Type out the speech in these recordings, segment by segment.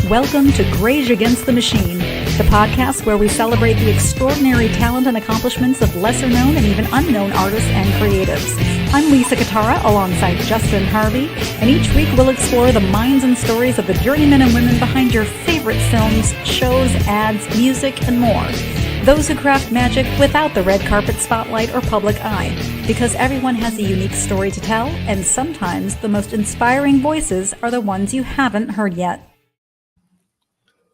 Welcome to Greige Against the Machine, the podcast where we celebrate the extraordinary talent and accomplishments of lesser known and even unknown artists and creatives. I'm Lisa Catara alongside Justin Harvey, and each week we'll explore the minds and stories of the journeymen and women behind your favorite films, shows, ads, music, and more. Those who craft magic without the red carpet spotlight or public eye, because everyone has a unique story to tell, and sometimes the most inspiring voices are the ones you haven't heard yet.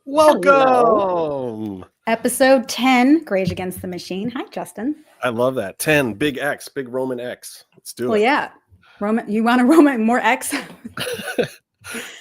Welcome! Hello. Episode 10, Greige Against the Machine. Hi, Justin. I love that. 10, big X, big Roman X. Let's do it. Well, yeah. Roman, you want a Roman, more X?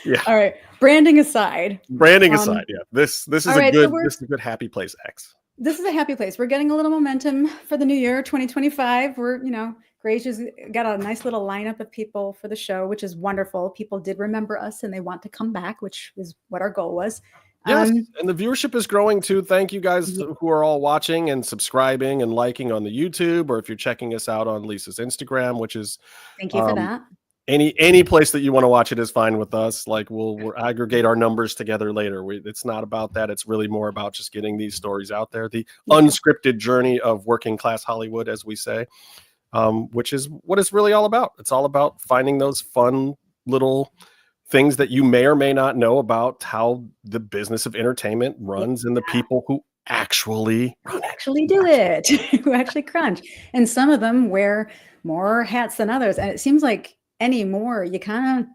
Yeah. All right. Branding aside. Yeah. This is right, this is a good happy place, X. This is a happy place. We're getting a little momentum for the new year, 2025. Greige's got a nice little lineup of people for the show, which is wonderful. People did remember us and they want to come back, which is what our goal was. Yes, and the viewership is growing too. Thank you guys who are all watching and subscribing and liking on the YouTube, or if you're checking us out on Lisa's Instagram, which is thank you for that. Any place that you want to watch it is fine with us. Like we'll aggregate our numbers together later. It's not about that. It's really more about just getting these stories out there. The unscripted journey of working class Hollywood, as we say, which is what it's really all about. It's all about finding those fun little things that you may or may not know about how the business of entertainment runs and the people who actually do it, who actually crunch. And some of them wear more hats than others. And it seems like anymore, you kind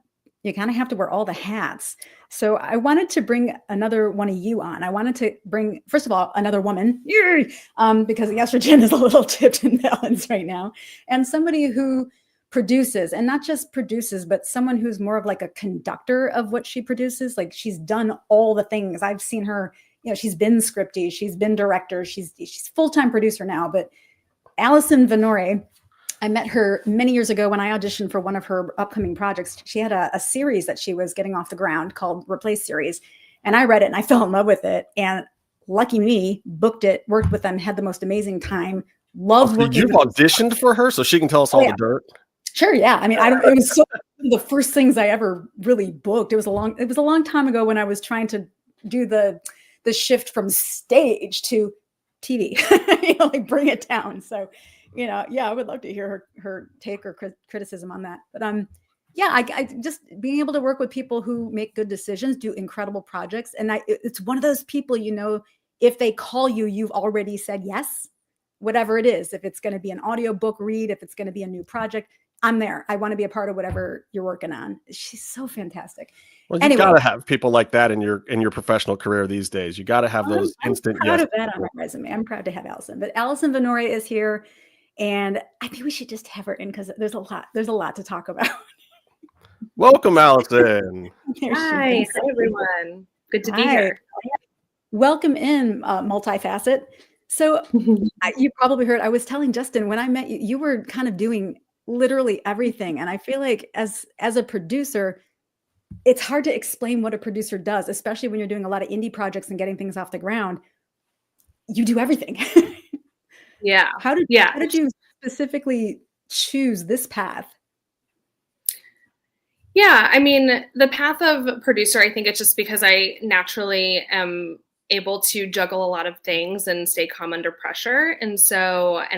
of have to wear all the hats. So I wanted to bring another one of you on. I wanted to bring, first of all, another woman, because the estrogen is a little tipped in balance right now. And somebody who produces, and not just produces, but someone who's more of like a conductor of what she produces. Like she's done all the things. I've seen her, she's been scripty, she's been director, she's full-time producer now. But Allison Vanore, I met her many years ago when I auditioned for one of her upcoming projects. She had a series that she was getting off the ground called Replace Series. And I read it and I fell in love with it. And lucky me, booked it, worked with them, had the most amazing time. Loved working. You've auditioned for her so she can tell us all the dirt? Sure. Yeah. I mean, it was the first things I ever really booked. It was a long time ago when I was trying to do the shift from stage to TV, like bring it down. So, I would love to hear her take or criticism on that. But I just being able to work with people who make good decisions, do incredible projects. And it's one of those people, if they call you, you've already said yes, whatever it is. If it's going to be an audiobook read, if it's going to be a new project, I'm there. I want to be a part of whatever you're working on. She's so fantastic. Well, you got to have people like that in your professional career these days. You got to have those instant. I'm proud of that on my resume. I'm proud to have Allison. But Allison Vanore is here, and I think we should just have her in because there's a lot to talk about. Welcome, Allison. Hi everyone. Good to be here. Welcome in, multifacet. So you probably heard. I was telling Justin when I met you, you were kind of doing literally everything. And I feel like as a producer, it's hard to explain what a producer does, especially when you're doing a lot of indie projects and getting things off the ground. You do everything. Yeah. How did you specifically choose this path? Yeah. I mean, the path of producer, I think it's just because I naturally am able to juggle a lot of things and stay calm under pressure. And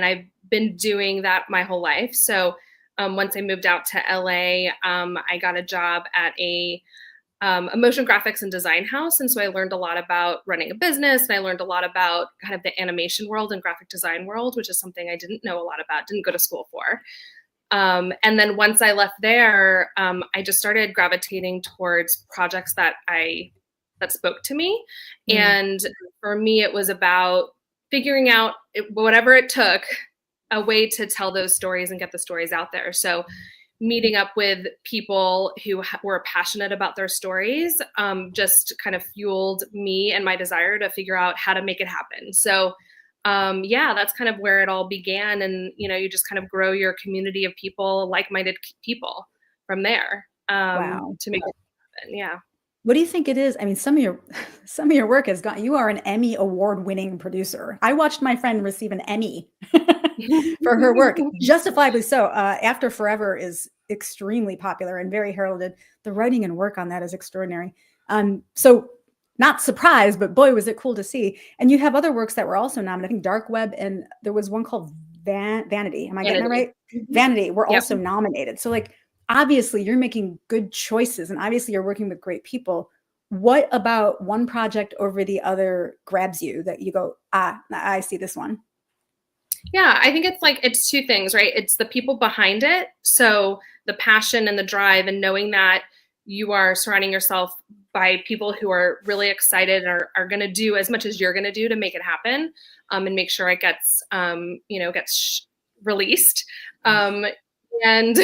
I've been doing that my whole life. So once I moved out to LA, I got a job at a motion graphics and design house. And so I learned a lot about running a business, and I learned a lot about kind of the animation world and graphic design world, which is something I didn't know a lot about, didn't go to school for. And then once I left there, I just started gravitating towards projects that spoke to me. And for me, it was about figuring out whatever it took, a way to tell those stories and get the stories out there. So meeting up with people who were passionate about their stories just kind of fueled me and my desire to figure out how to make it happen. So that's kind of where it all began. And, you just kind of grow your community of people, like-minded people from there to make it happen. Yeah. What do you think it is? I mean, some of your work has got, you are an Emmy Award winning producer. I watched my friend receive an Emmy for her work, justifiably so. After Forever is extremely popular and very heralded. The writing and work on that is extraordinary. So not surprised, but boy, was it cool to see. And you have other works that were also nominated. I think Dark Web, and there was one called Vanity. Am I getting that right? Vanity were also nominated. So like, obviously you're making good choices, and obviously you're working with great people. What about one project over the other grabs you that you go, I see this one? Yeah, I think it's two things, right? It's the people behind it. So the passion and the drive, and knowing that you are surrounding yourself by people who are really excited and are going to do as much as you're going to do to make it happen, and make sure it gets, released, and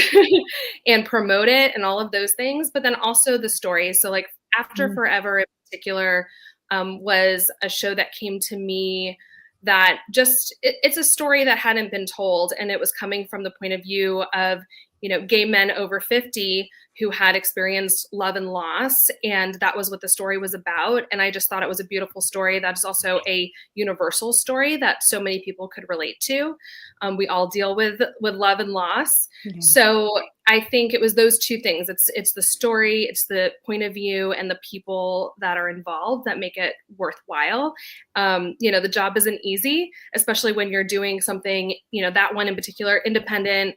and promote it and all of those things. But then also the story. So like After Forever in particular was a show that came to me that just, it's a story that hadn't been told. And it was coming from the point of view of, gay men over 50 who had experienced love and loss. And that was what the story was about. And I just thought it was a beautiful story. That's also a universal story that so many people could relate to. We all deal with love and loss. Mm-hmm. So I think it was those two things. It's the story, it's the point of view, and the people that are involved that make it worthwhile. The job isn't easy, especially when you're doing something, that one in particular, independent.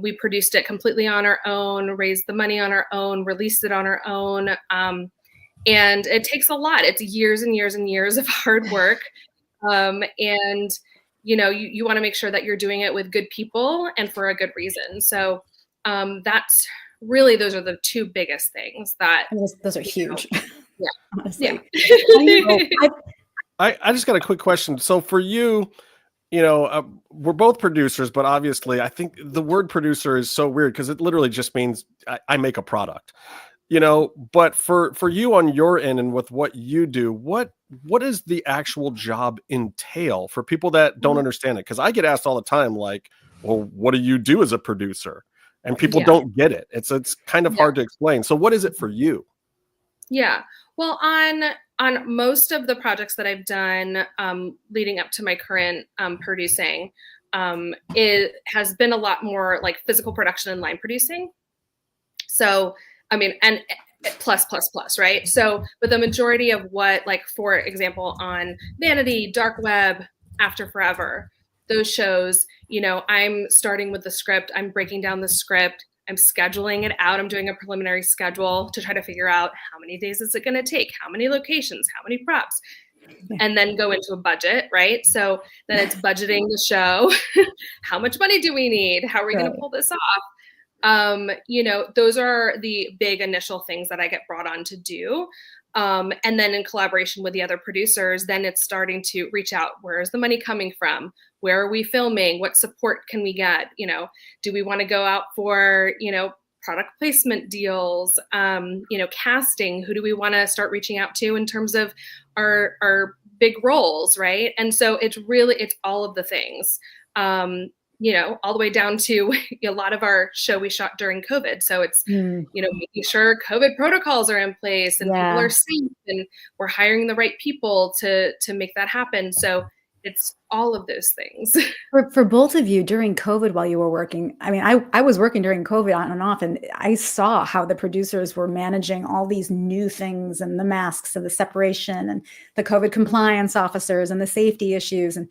We produced it completely on our own, raised the money on our own, released it on our own. And it takes a lot. It's years and years and years of hard work. And you want to make sure that you're doing it with good people and for a good reason. So that's really, those are the two biggest things that. Those are huge. Yeah. Honestly. Yeah. I just got a quick question. So for you, we're both producers, but obviously I think the word producer is so weird because it literally just means I make a product, but for you on your end and with what you do, what does the actual job entail for people that don't understand it? Because I get asked all the time, like, well, what do you do as a producer? And people don't get it. It's kind of hard to explain. So what is it for you? Yeah. Well, on most of the projects that I've done leading up to my current producing, it has been a lot more like physical production and line producing. So, I mean, and plus, right? So, but the majority of what, like, for example, on Vanity, Dark Web, After Forever, those shows, I'm starting with the script, I'm breaking down the script, I'm scheduling it out. I'm doing a preliminary schedule to try to figure out how many days is it going to take, how many locations, how many props, and then go into a budget, right? So then it's budgeting the show. How much money do we need? How are we going to pull this off? Those are the big initial things that I get brought on to do. And then in collaboration with the other producers, then it's starting to reach out. Where is the money coming from? Where are we filming? What support can we get? Do we want to go out for, product placement deals, casting? Who do we want to start reaching out to in terms of our big roles, right? And so it's all of the things, all the way down to a lot of our show we shot during COVID. So it's, making sure COVID protocols are in place and people are safe, and we're hiring the right people to make that happen. So it's all of those things. For both of you during COVID while you were working, I mean, I was working during COVID on and off, and I saw how the producers were managing all these new things, and the masks and the separation and the COVID compliance officers and the safety issues. And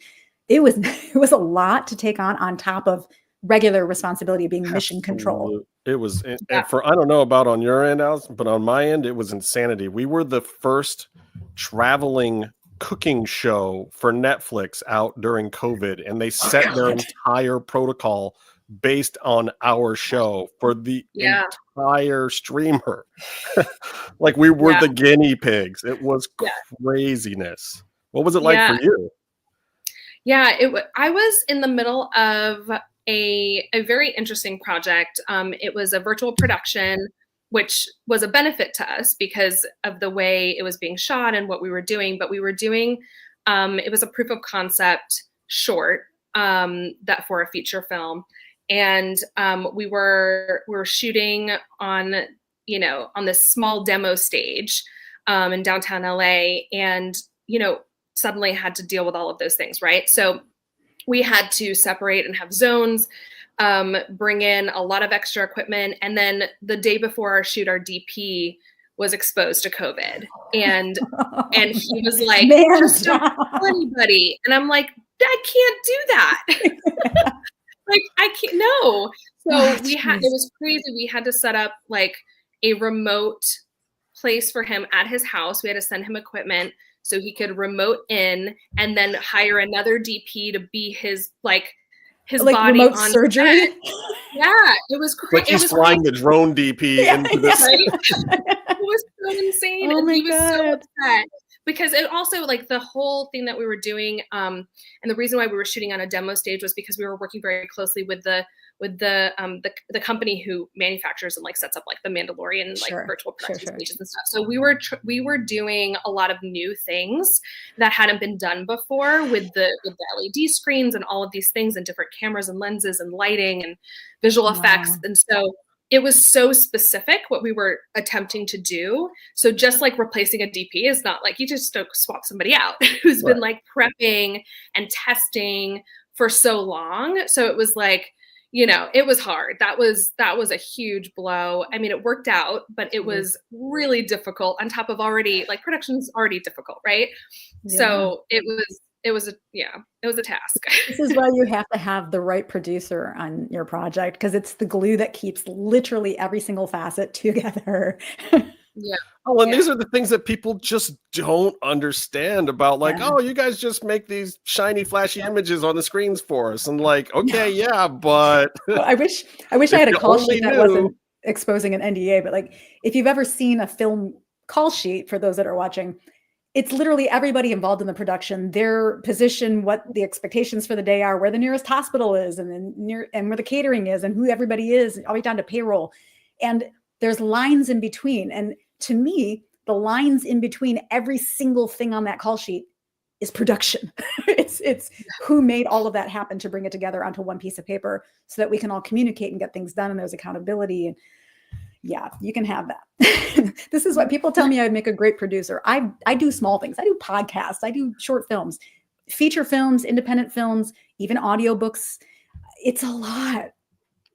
it was a lot to take on top of regular responsibility of being mission control. It was, I don't know about on your end, Allison, but on my end, it was insanity. We were the first traveling cooking show for Netflix out during COVID, and they set their entire protocol based on our show for the entire streamer. Like we were the guinea pigs. It was craziness. What was it like for you? Yeah, I was in the middle of a very interesting project. It was a virtual production, which was a benefit to us because of the way it was being shot and what we were doing. But we were doing, it was a proof of concept short that for a feature film. And we were shooting on this small demo stage in downtown LA, and, suddenly had to deal with all of those things, right? So we had to separate and have zones, bring in a lot of extra equipment. And then the day before our shoot, our DP was exposed to COVID, and he was like, Man, just don't tell anybody. And I'm like, I can't do that. Like, I can't, no. So it was crazy. We had to set up like a remote place for him at his house. We had to send him equipment so he could remote in, and then hire another DP to be his body remote on surgery. set. Yeah, it was crazy. But he's flying the drone DP into this. Right? It was so insane. Oh and my he was so God. upset because it also, like, the whole thing that we were doing, and the reason why we were shooting on a demo stage was because we were working very closely with the company who manufactures and like sets up like the Mandalorian like virtual production stages and stuff. So we were doing a lot of new things that hadn't been done before with the LED screens and all of these things and different cameras and lenses and lighting and visual effects. And so it was so specific what we were attempting to do. So just like replacing a DP is not like you just don't swap somebody out who's been like prepping and testing for so long. So it was like, you know, it was hard. That was a huge blow. I mean, it worked out, but it was really difficult on top of already, like, production's already difficult, right? Yeah. So it was a task. This is why you have to have the right producer on your project, because it's the glue that keeps literally every single facet together. Yeah. Oh, and these are the things that people just don't understand about, like, oh, you guys just make these shiny, flashy images on the screens for us. And like, okay, but well, I wish I had a call sheet that wasn't exposing an NDA, but like, if you've ever seen a film call sheet, for those that are watching, it's literally everybody involved in the production, their position, what the expectations for the day are, where the nearest hospital is, and then and where the catering is, and who everybody is, all the way down to payroll. And there's lines in between. And to me, the lines in between every single thing on that call sheet is production. it's who made all of that happen to bring it together onto one piece of paper so that we can all communicate and get things done, and there's accountability. And yeah, you can have that. This is what people tell me I would make a great producer. I do small things. I do podcasts. I do short films, feature films, independent films, even audiobooks. It's a lot.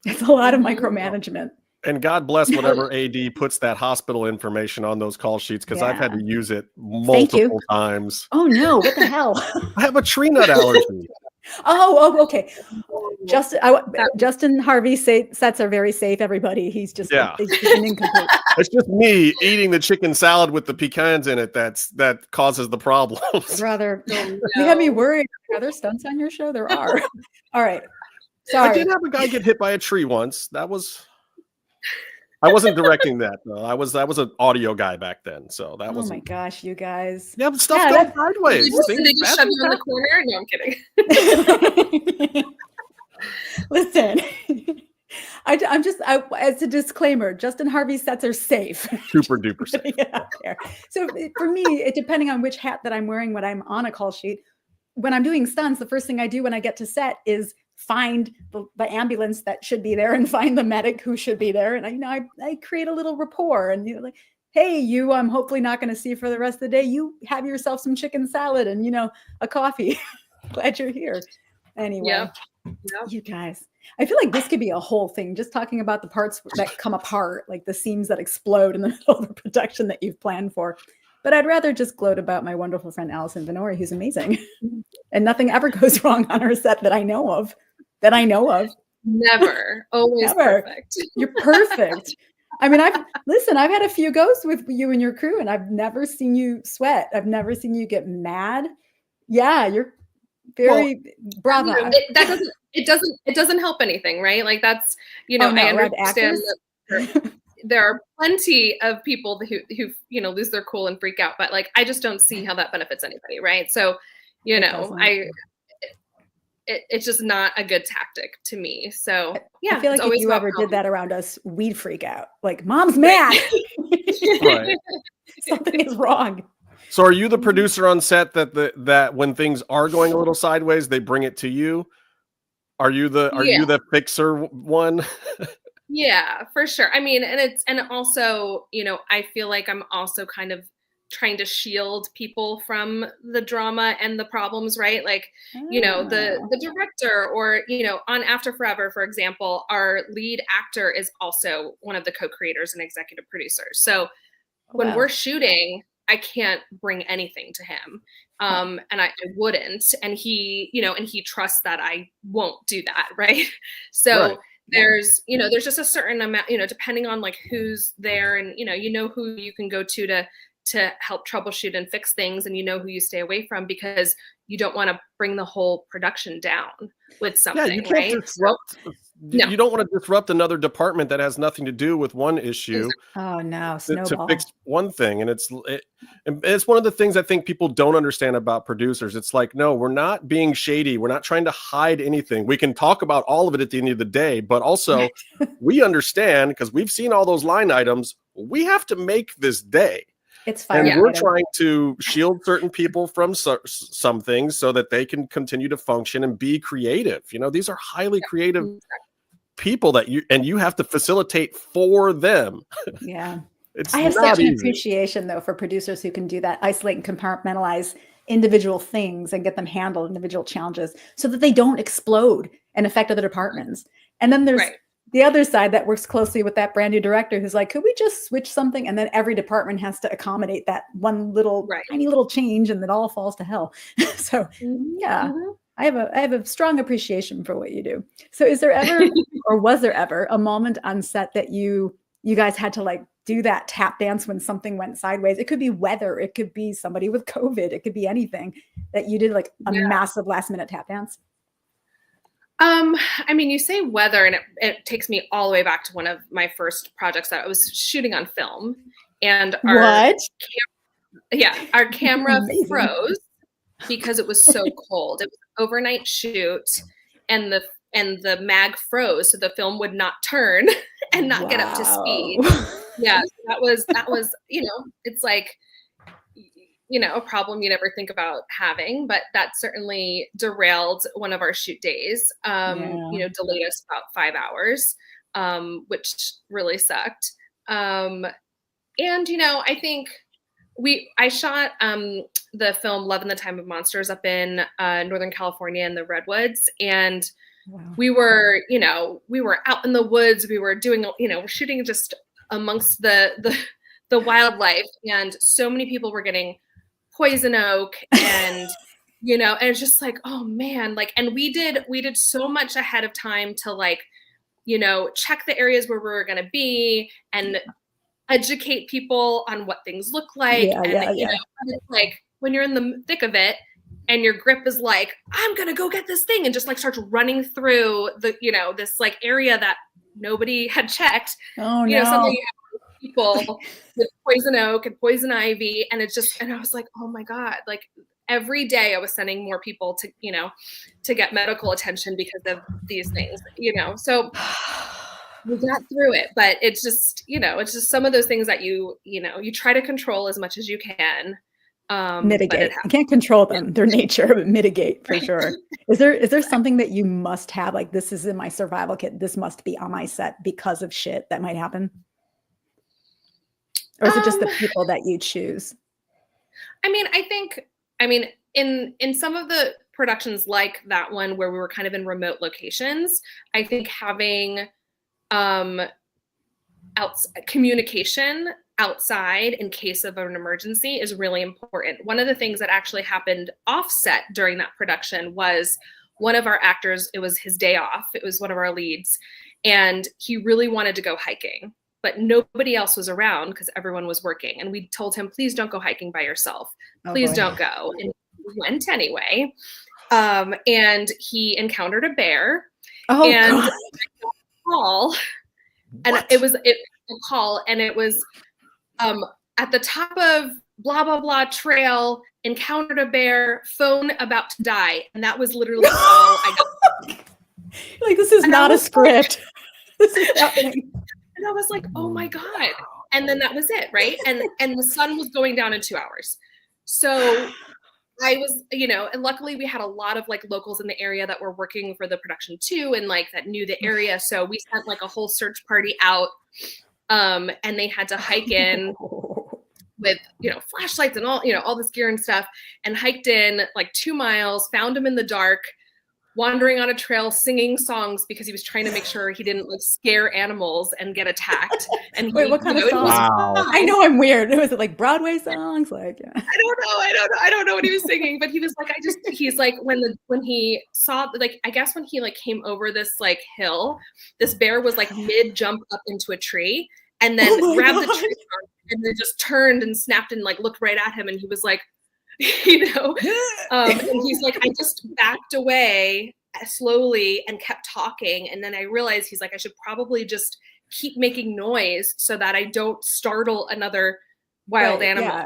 It's a lot of micromanagement. And God bless whatever AD puts that hospital information on those call sheets, because I've had to use it multiple times. Oh no, what the hell? I have a tree nut allergy. Oh, okay. Justin Harvey sets are very safe, everybody. He's just he's an incomplete. It's just me eating the chicken salad with the pecans in it that causes the problems. Brother, you had me worried. Are there stunts on your show? There are. All right. Sorry. I did have a guy get hit by a tree once. I wasn't directing that though. I was an audio guy back then, so that was. Oh my gosh, you guys! Yeah, but stuff goes sideways. Did they just shove you in the corner? No, I'm kidding. Listen, I'm just as a disclaimer, Justin Harvey's sets are safe. Super duper safe. So for me, depending on which hat that I'm wearing when I'm on a call sheet, when I'm doing stunts, the first thing I do when I get to set is find the ambulance that should be there and find the medic who should be there. And I create a little rapport, and like, hey, you, I'm hopefully not going to see you for the rest of the day. You have yourself some chicken salad and, a coffee. Glad you're here. Anyway, yep. You guys, I feel like this could be a whole thing, just talking about the parts that come apart, like the seams that explode in the middle of the production that you've planned for. But I'd rather just gloat about my wonderful friend, Allison Vanore, who's amazing. And nothing ever goes wrong on her set that I know of. Never. Always Never. Perfect. You're perfect. I mean, I've had a few goes with you and your crew, and I've never seen you sweat. I've never seen you get mad. Yeah, you're very bravo. It doesn't help anything, right? Like, that's, I understand that there are plenty of people who lose their cool and freak out, but like, I just don't see how that benefits anybody, right? So, it's just not a good tactic to me. So yeah, I feel like if you ever did that around us, we'd freak out. Like, Mom's mad. Right. Something is wrong. So are you the producer on set that when things are going a little sideways, they bring it to you? Are you the fixer one? Yeah, for sure. I mean, and also, I feel like I'm also kind of trying to shield people from the drama and the problems, right? Like, the director, or, on After Forever, for example, our lead actor is also one of the co-creators and executive producers. So when Wow. we're shooting, I can't bring anything to him. And I wouldn't. And he, and he trusts that I won't do that. Right. So Right. there's, there's just a certain amount, depending on like who's there and, who you can go to help troubleshoot and fix things, and who you stay away from, because you don't want to bring the whole production down with something. You can't right? disrupt. No. You don't want to disrupt another department that has nothing to do with one issue. Oh no, to snowball. fix one thing. And it's one of the things I think people don't understand about producers. It's like, no, we're not being shady. We're not trying to hide anything. We can talk about all of it at the end of the day, but also we understand, because we've seen all those line items, we have to make this day. It's fire. And we're trying to shield certain people from some things so that they can continue to function and be creative. These are highly creative people that you have to facilitate for them. Yeah. It's I have not such an easy. appreciation though for producers who can do that, isolate and compartmentalize individual things and get them handled, individual challenges, so that they don't explode and affect other departments. And then there's the other side that works closely with that brand new director who's like, could we just switch something? And then every department has to accommodate that one little tiny little change, and it all falls to hell. So yeah, I have a strong appreciation for what you do. So is there ever, or was there ever, a moment on set that you guys had to like do that tap dance when something went sideways? It could be weather, it could be somebody with COVID, it could be anything, that you did like a massive last minute tap dance? I mean, you say weather, and it takes me all the way back to one of my first projects that I was shooting on film, and our camera froze because it was so cold. It was an overnight shoot, and the mag froze, so the film would not turn and not get up to speed. Yeah, so that was it's like, a problem you never think about having, but that certainly derailed one of our shoot days. Delayed us about 5 hours, which really sucked. And I think I shot the film Love in the Time of Monsters up in Northern California in the Redwoods, and we were out in the woods. We were doing, we're shooting just amongst the wildlife, and so many people were getting poison oak, and and it's just like, oh man, like, and we did so much ahead of time to like, check the areas where we were going to be and educate people on what things look like. It's like when you're in the thick of it and your grip is like, I'm going to go get this thing, and just like starts running through the, this like area that nobody had checked. Suddenly people with poison oak and poison ivy, and I was like, oh my God, like every day I was sending more people to get medical attention because of these things, so we got through it. But it's just some of those things that you try to control as much as you can. Mitigate. You can't control them, their nature, but mitigate for sure. Is there something that you must have, like, this is in my survival kit, this must be on my set because of shit that might happen? Or is it just the people that you choose? I think in some of the productions like that one where we were kind of in remote locations, I think having communication outside in case of an emergency is really important. One of the things that actually happened offset during that production was one of our actors, it was his day off. It was one of our leads, and he really wanted to go hiking, but nobody else was around because everyone was working. And we told him, please don't go hiking by yourself. Please don't go. And he went anyway. And he encountered a bear. And call. And it was a call, and it was at the top of blah, blah, blah trail, encountered a bear, phone about to die. And that was literally all I got. Like, this is not a script. This is happening. And I was like, oh my God. And then that was it, right? And the sun was going down in 2 hours. So I was, and luckily we had a lot of like locals in the area that were working for the production too, and like that knew the area. So we sent like a whole search party out, and they had to hike in with, flashlights and all this gear and stuff, and hiked in like 2 miles, found him in the dark, wandering on a trail singing songs because he was trying to make sure he didn't like scare animals and get attacked. And Wait, what kind of it was songs? Wow. I know I'm weird. Was it like Broadway songs? Like, yeah. I don't know what he was singing, but he was like, he's like, when he saw, like, I guess when he like came over this like hill, this bear was like mid jump up into a tree and then grabbed the tree and then just turned and snapped and like looked right at him. And he was like, and he's like, I just backed away slowly and kept talking. And then I realized he's like, I should probably just keep making noise so that I don't startle another wild animal. Yeah.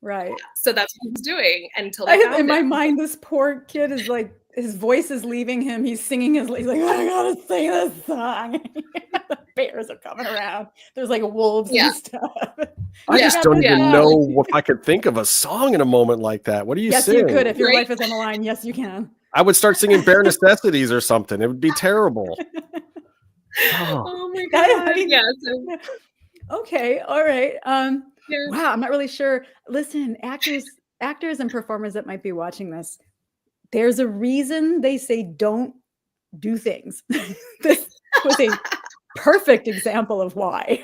Right. So that's what he's doing until they found in my him. mind, this poor kid is like, his voice is leaving him. He's singing he's like, I gotta sing this song. The bears are coming around. There's like wolves and stuff. I just don't even know if I could think of a song in a moment like that. What do you sing? Yes, you could. If your life is on the line, yes, you can. I would start singing Bare Necessities or something. It would be terrible. Oh my God. Yeah. Okay. All right. Wow. I'm not really sure. Listen, actors and performers that might be watching this, there's a reason they say don't do things. This was a perfect example of why.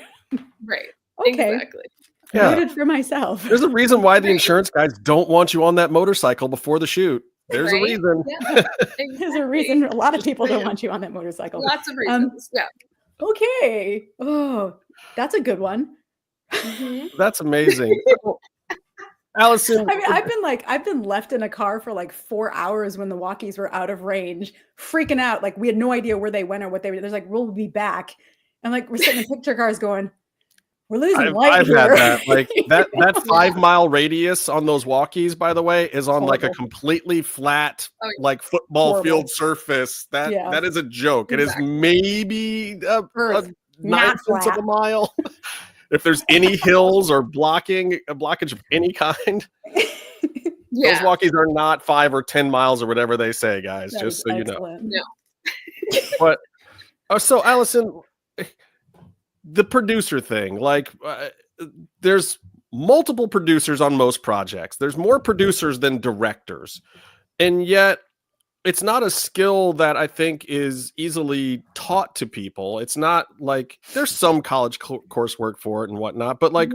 Right. Okay. Exactly. Yeah. Noted for myself. There's a reason why the insurance guys don't want you on that motorcycle before the shoot. There's a reason. Yeah, exactly. There's a reason a lot of people don't want you on that motorcycle. Lots of reasons. Yeah. Okay. Oh, that's a good one. That's amazing. Allison, I mean, I've been left in a car for like 4 hours when the walkies were out of range, freaking out. Like we had no idea where they went or what they were. There's like, we'll be back. And like, we're sitting in picture cars going, we're losing light I've here. had that. Like that 5 mile radius on those walkies, by the way, is on like a completely flat, like football field surface. That is a joke. It is maybe a 9/10 of a mile. If there's any hills or blockage of any kind, those walkies are not 5 or 10 miles or whatever they say, guys. That just so excellent. You know. But so Allison, the producer thing, like there's multiple producers on most projects. There's more producers than directors, and yet it's not a skill that I think is easily taught to people. It's not like there's some college coursework for it and whatnot, but like,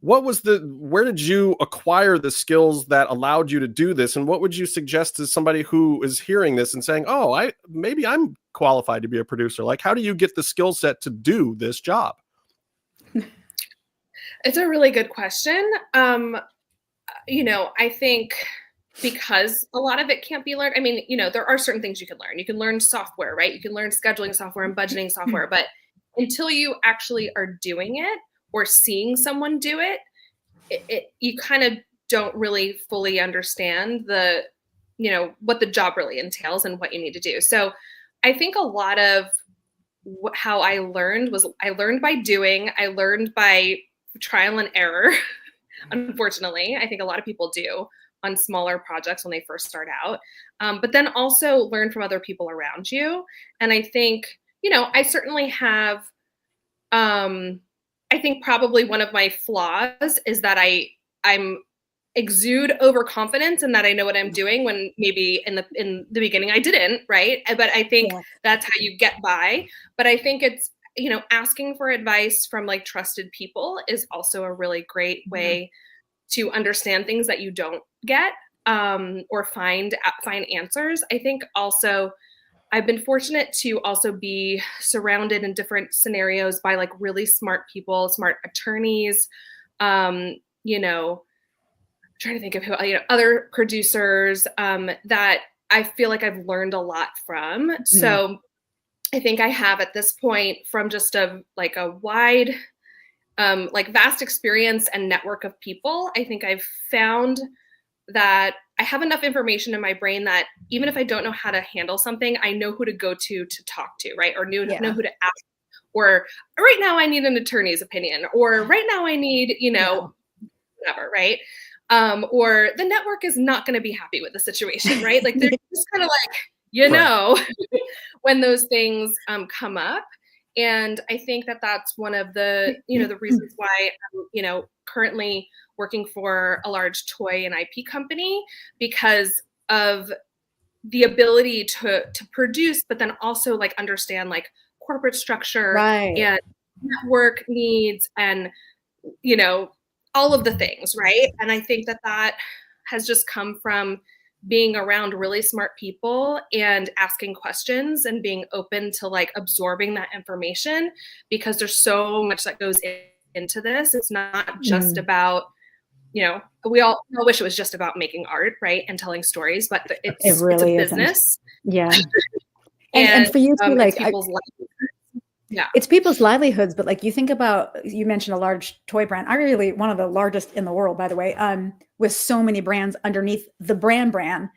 where did you acquire the skills that allowed you to do this? And what would you suggest to somebody who is hearing this and saying, oh, maybe I'm qualified to be a producer? Like, how do you get the skill set to do this job? It's a really good question. I think because a lot of it can't be learned. I mean, there are certain things you can learn. You can learn software, right? You can learn scheduling software and budgeting software, but until you actually are doing it or seeing someone do it, you kind of don't really fully understand what the job really entails and what you need to do. So I think a lot of how I learned was I learned by doing, I learned by trial and error. Unfortunately, I think a lot of people do on smaller projects when they first start out, but then also learn from other people around you. And I think, I certainly have, I think probably one of my flaws is that I'm exude overconfidence and that I know what I'm doing when maybe in the beginning I didn't, right? But I think that's how you get by. But I think it's, asking for advice from like trusted people is also a really great way to understand things that you don't get, or find answers. I think also I've been fortunate to also be surrounded in different scenarios by like really smart people, smart attorneys, trying to think of who, other producers, that I feel like I've learned a lot from. So I think I have at this point, from just a wide, vast experience and network of people, I think I've found that I have enough information in my brain that even if I don't know how to handle something, I know who to go to talk to, right? Or know who to ask. Or right now I need an attorney's opinion, or right now I need, whatever, right? Or the network is not going to be happy with the situation, right? Like they're just kind of like, when those things come up. And I think that that's one of the, the reasons why I'm, currently working for a large toy and IP company, because of the ability to produce, but then also like understand like corporate structure and network needs and, you know, all of the things, right? And I think that that has just come from being around really smart people and asking questions and being open to like absorbing that information, because there's so much that goes into this. It's not just about, you know, we all wish it was just about making art, right, and telling stories, but it's really it's a business. Yeah. and for you too, like it's people's livelihoods, but like you think about, you mentioned a large toy brand. I really, one of the largest in the world, by the way, with so many brands underneath the brand,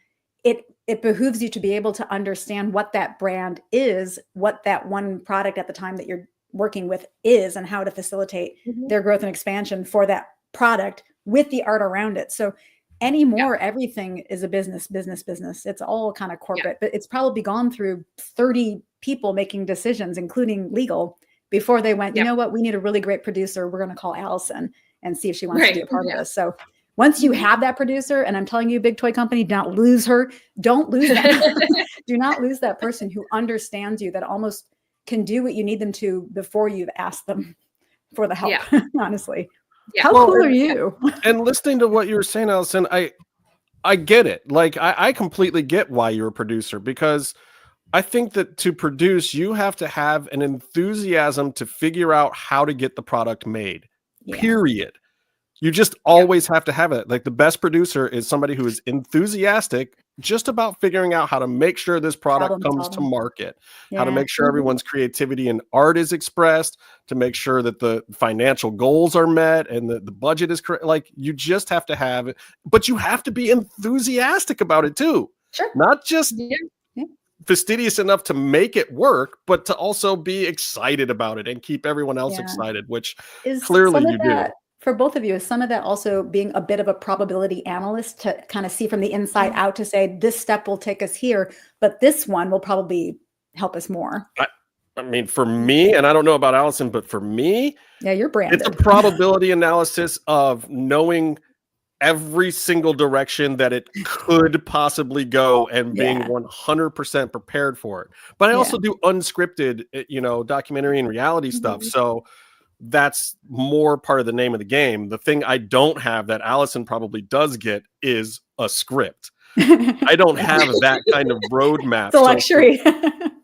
it behooves you to be able to understand what that brand is, what that one product at the time that you're working with is, and how to facilitate their growth and expansion for that product with the art around it. So anymore, everything is a business. It's all kind of corporate, but it's probably gone through 30 people making decisions, including legal, before they went, you know what, we need a really great producer. We're going to call Allison and see if she wants to be a part of this. So once you have that producer, and I'm telling you, big toy company, don't lose her. Don't lose that. Do not lose that person who understands you, that almost can do what you need them to before you've asked them for the help, honestly. How cool are you? And listening to what you were saying, Allison, I get it. Like, I completely get why you're a producer, because I think that to produce, you have to have an enthusiasm to figure out how to get the product made, period. You just always have to have it. Like, the best producer is somebody who is enthusiastic just about figuring out how to make sure this product comes to market, how to make sure everyone's creativity and art is expressed, to make sure that the financial goals are met and the budget is correct. Like, you just have to have it, but you have to be enthusiastic about it too. Sure. Not just fastidious enough to make it work, but to also be excited about it and keep everyone else excited, which is clearly you do. For both of you, is some of that also being a bit of a probability analyst to kind of see from the inside out, to say this step will take us here, but this one will probably help us more? I mean, for me, and I don't know about Allison, but for me, you're branded. It's a probability analysis of knowing every single direction that it could possibly go and being 100% prepared for it. But I also do unscripted, documentary and reality stuff. So that's more part of the name of the game. The thing I don't have that Allison probably does get is a script. I don't have that kind of roadmap. It's a luxury.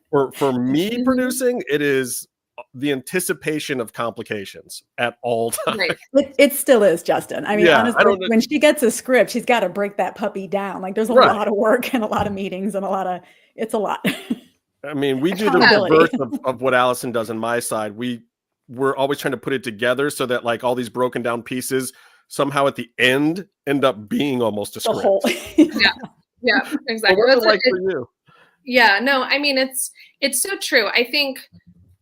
For me producing, it is the anticipation of complications at all times. Right. It still is, Justin. I mean, honestly, when she gets a script, she's got to break that puppy down. Like, there's a lot of work and a lot of meetings and it's a lot. I mean, we do the reverse of what Allison does on my side. We're always trying to put it together so that like all these broken down pieces somehow at the end up being almost a script. Yeah, exactly. What's it like for you? Yeah, no, I mean, it's so true. I think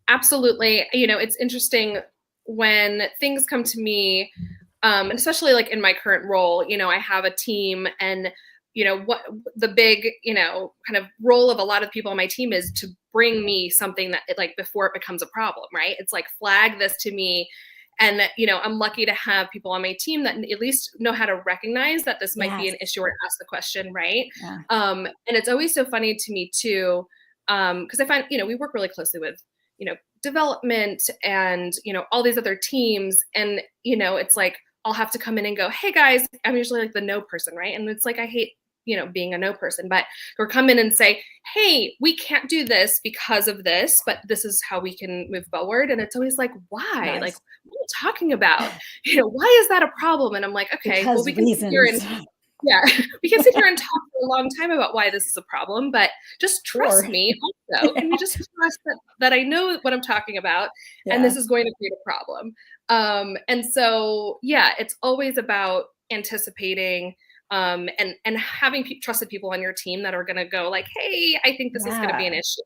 absolutely, it's interesting when things come to me, and especially like in my current role, I have a team, and what the big, kind of role of a lot of people on my team is to bring me something that before it becomes a problem, right? It's like, flag this to me. And I'm lucky to have people on my team that at least know how to recognize that this might be an issue, or ask the question, right? And it's always so funny to me too, because I find, we work really closely with, development and, all these other teams. And, it's like, I'll have to come in and go, hey guys, I'm usually like the no person, right? And it's like, I hate, being a no person, but or come in and say, hey, we can't do this because of this, but this is how we can move forward. And it's always like, why? Like, what are you talking about? Why is that a problem? And I'm like, okay, well, we can sit here and we can sit here and talk for a long time about why this is a problem, but just trust me also. Can we just trust that I know what I'm talking about, and this is going to create a problem. And so, it's always about anticipating and having trusted people on your team that are going to go like, hey, I think this is going to be an issue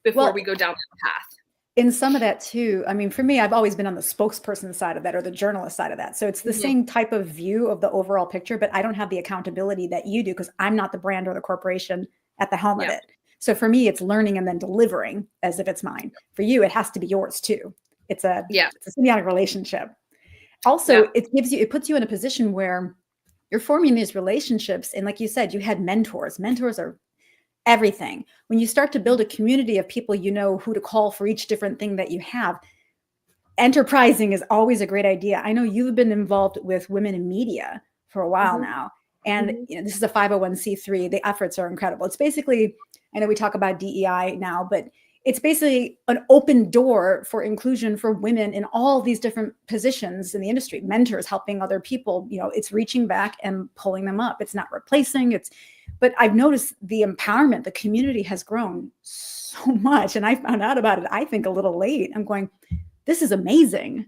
before we go down that path. In some of that too, I mean, for me, I've always been on the spokesperson side of that, or the journalist side of that. So it's the same type of view of the overall picture, but I don't have the accountability that you do, because I'm not the brand or the corporation at the helm of it. So for me, it's learning and then delivering as if it's mine. For you, it has to be yours too. It's a symbiotic relationship. Also, it puts you in a position where you're forming these relationships. And like you said, you had mentors. Mentors are everything. When you start to build a community of people, you know who to call for each different thing that you have. Enterprising is always a great idea. I know you've been involved with women in media for a while now, and you know, this is a 501c3. The efforts are incredible. It's basically, I know we talk about DEI now, but it's basically an open door for inclusion for women in all these different positions in the industry. Mentors, helping other people, you know, it's reaching back and pulling them up. It's not replacing, but I've noticed the empowerment, the community has grown so much. And I found out about it, I think, a little late. I'm going, this is amazing.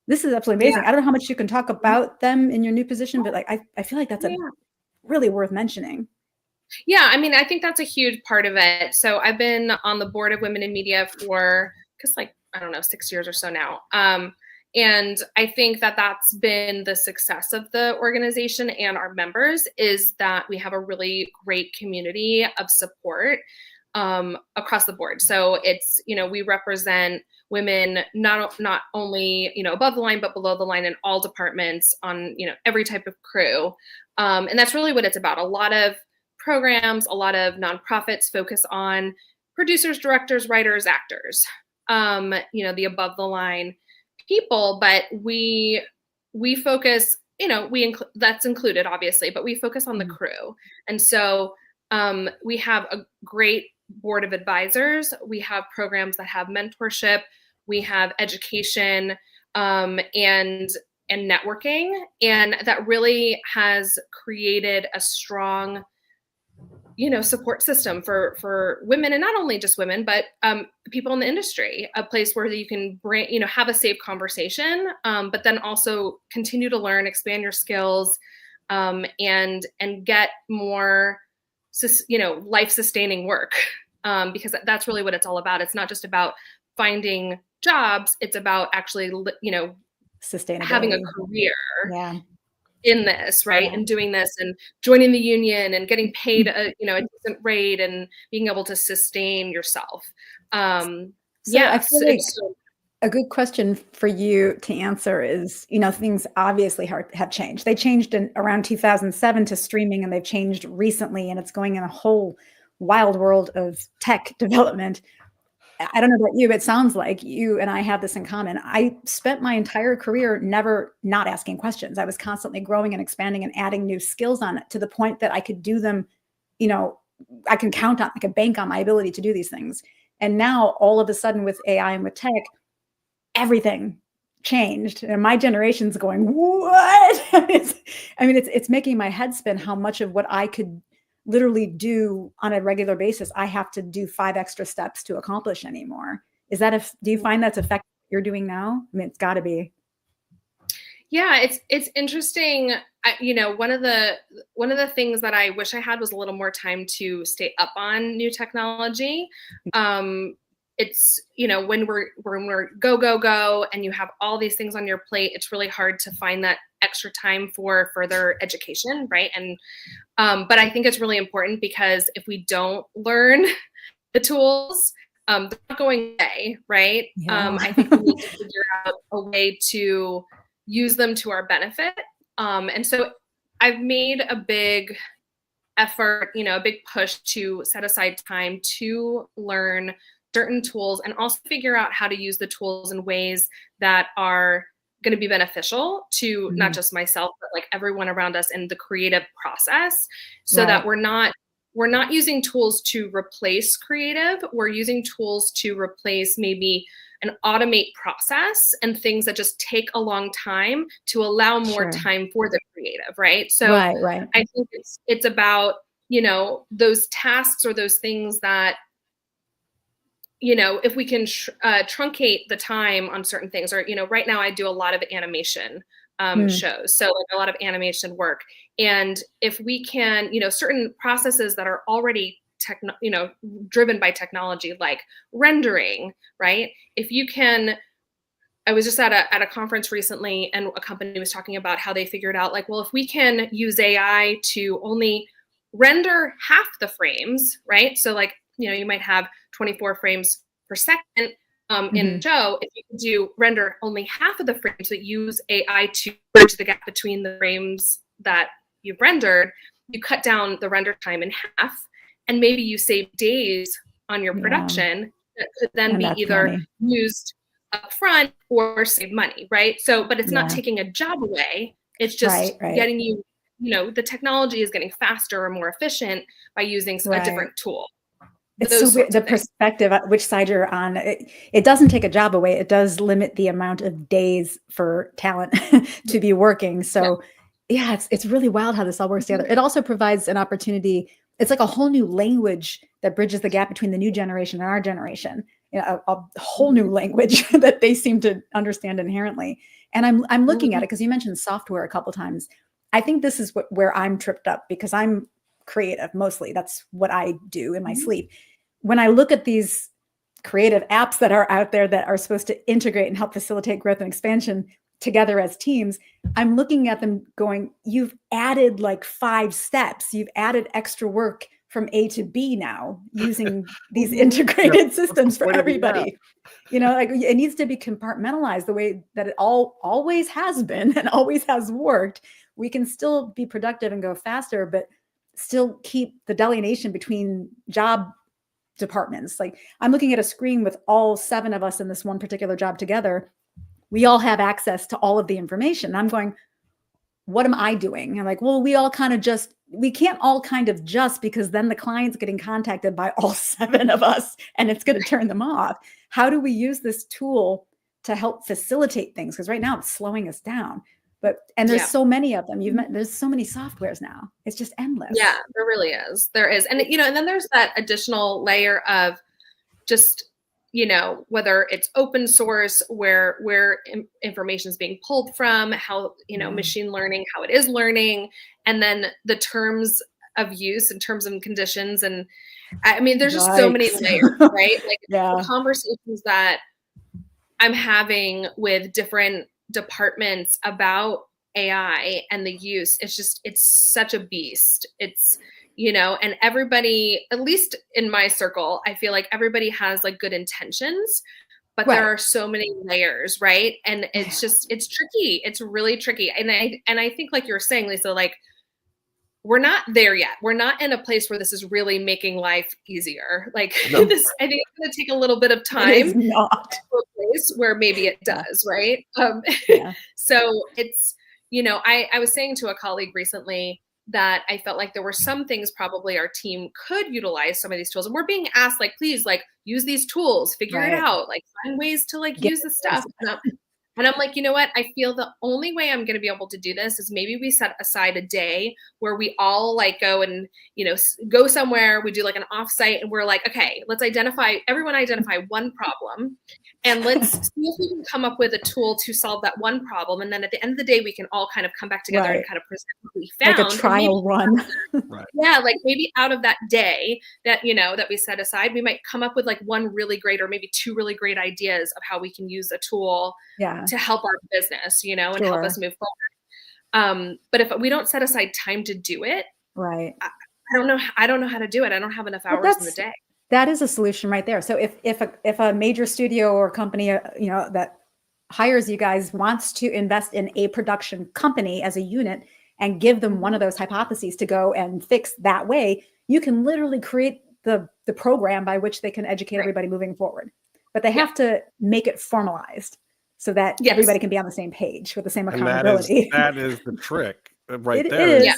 This is absolutely amazing. I don't know how much you can talk about them in your new position, but like, I feel like that's really worth mentioning. Yeah, I mean, I think that's a huge part of it. So I've been on the board of Women in Media for, I don't know, 6 years or so now. And I think that that's been the success of the organization and our members, is that we have a really great community of support across the board. So it's, you know, we represent women not only, you know, above the line, but below the line in all departments, on, you know, every type of crew. And that's really what it's about. A lot of programs, a lot of nonprofits focus on producers, directors, writers, actors, you know, the above the line people, but we focus, you know, that's included obviously, but we focus on the crew. And so we have a great board of advisors. We have programs that have mentorship, we have education, and networking. And that really has created a strong, you know, support system for women, and not only just women, but people in the industry, a place where you can bring, you know, have a safe conversation, but then also continue to learn, expand your skills, and get more, you know, life-sustaining work, because that's really what it's all about. It's not just about finding jobs; it's about actually, you know, having a career in this, right? And doing this and joining the union and getting paid a, you know, a decent rate and being able to sustain yourself. I feel like a good question for you to answer is, you know, things obviously have changed. They changed in around 2007 to streaming, and they've changed recently, and it's going in a whole wild world of tech development. I don't know about you, but it sounds like you and I have this in common. I spent my entire career never not asking questions. I was constantly growing and expanding and adding new skills on it, to the point that I could do them, you know, I can bank on my ability to do these things. And now all of a sudden with AI and with tech, everything changed. And my generation's going, what? It's making my head spin how much of what I could literally do on a regular basis, I have to do 5 extra steps to accomplish anymore. Do you find that's affecting what you're doing now? I mean, it's got to be. Yeah, it's interesting. You know, one of the things that I wish I had was a little more time to stay up on new technology. It's, you know, when we're go and you have all these things on your plate, it's really hard to find that extra time for further education, right? And but I think it's really important, because if we don't learn the tools, they're not going away, right? I think we need to figure out a way to use them to our benefit. And so I've made a big effort, you know, a big push to set aside time to learn certain tools, and also figure out how to use the tools in ways that are going to be beneficial to not just myself, but like everyone around us in the creative process, so that we're not using tools to replace creative. We're using tools to replace maybe an automate process and things that just take a long time, to allow more time for the creative, right? So I think it's about, you know, those tasks or those things that, you know, if we can truncate the time on certain things, or, you know, right now I do a lot of animation shows, so like a lot of animation work. And if we can, you know, certain processes that are already you know, driven by technology, like rendering, right? If you can, I was just at a conference recently, and a company was talking about how they figured out, like, well, if we can use AI to only render half the frames, right? So like, you know, you might have 24 frames per second in a show. If you could render only half of the frames, but use AI to bridge the gap between the frames that you've rendered, you cut down the render time in half. and maybe you save days on your Yeah. production that could then And be that's either money. used up front or save money, right? So, but it's not Yeah. taking a job away. It's just Right. getting you, the technology is getting faster or more efficient by using a Right. different tool. It's Those so weird, sorts the of things. perspective, which side you're on. It doesn't take a job away. It does limit the amount of days for talent to be working. So yeah, it's really wild how this all works together. It also provides an opportunity. It's like a whole new language that bridges the gap between the new generation and our generation. A whole new language that they seem to understand inherently. And I'm looking at it because you mentioned software a couple times. I think this is where I'm tripped up because I'm creative mostly. That's what I do in my sleep. When I look at these creative apps that are out there that are supposed to integrate and help facilitate growth and expansion together as teams, I'm looking at them going, you've added like 5 steps. You've added extra work from A to B now using these integrated systems for everybody. Like it needs to be compartmentalized the way that it always has been and always has worked. We can still be productive and go faster, but still keep the delineation between job departments. Like I'm looking at a screen with all 7 of us in this one particular job together. We all have access to all of the information. I'm going, what am I doing? I'm like, well, we can't all kind of just because then the client's getting contacted by all 7 of us and it's going to turn them off. How do we use this tool to help facilitate things? Because right now it's slowing us down. And there's so many of them. There's so many softwares now. It's just endless. Yeah, there really is. There is. And, and then there's that additional layer of just, whether it's open source, where information is being pulled from, how, machine learning, how it is learning, and then the terms of use and terms and conditions. And I mean, there's just so many layers, right? Like the conversations that I'm having with different departments about AI and the use, it's such a beast. It's, and everybody, at least in my circle, I feel like everybody has like good intentions, but there are so many layers, right? And it's it's tricky. It's really tricky. And I think like you're saying, Lisa, like we're not there yet. We're not in a place where this is really making life easier. Like this, I think it's going to take a little bit of time. It is not to a place where maybe it does, right? So it's, I was saying to a colleague recently that I felt like there were some things probably our team could utilize some of these tools. And we're being asked, like, please, like, use these tools, figure it out, like, find ways to, like, use this stuff. And I'm like, you know what? I feel the only way I'm going to be able to do this is maybe we set aside a day where we all like go and, go somewhere. We do like an offsite and we're like, okay, everyone identify one problem and let's see if we can come up with a tool to solve that one problem. And then at the end of the day, we can all kind of come back together and kind of present what we found. Like a trial run. Yeah. Like maybe out of that day that, that we set aside, we might come up with like one really great or maybe 2 really great ideas of how we can use a tool to help our business, and help us move forward. But if we don't set aside time to do it, I don't know how to do it. I don't have enough hours in the day. That is a solution right there. So if a major studio or company, that hires you guys wants to invest in a production company as a unit and give them one of those hypotheses to go and fix that way, you can literally create the program by which they can educate everybody moving forward. But they have to make it formalized so that everybody can be on the same page with the same accountability. That is the trick right It there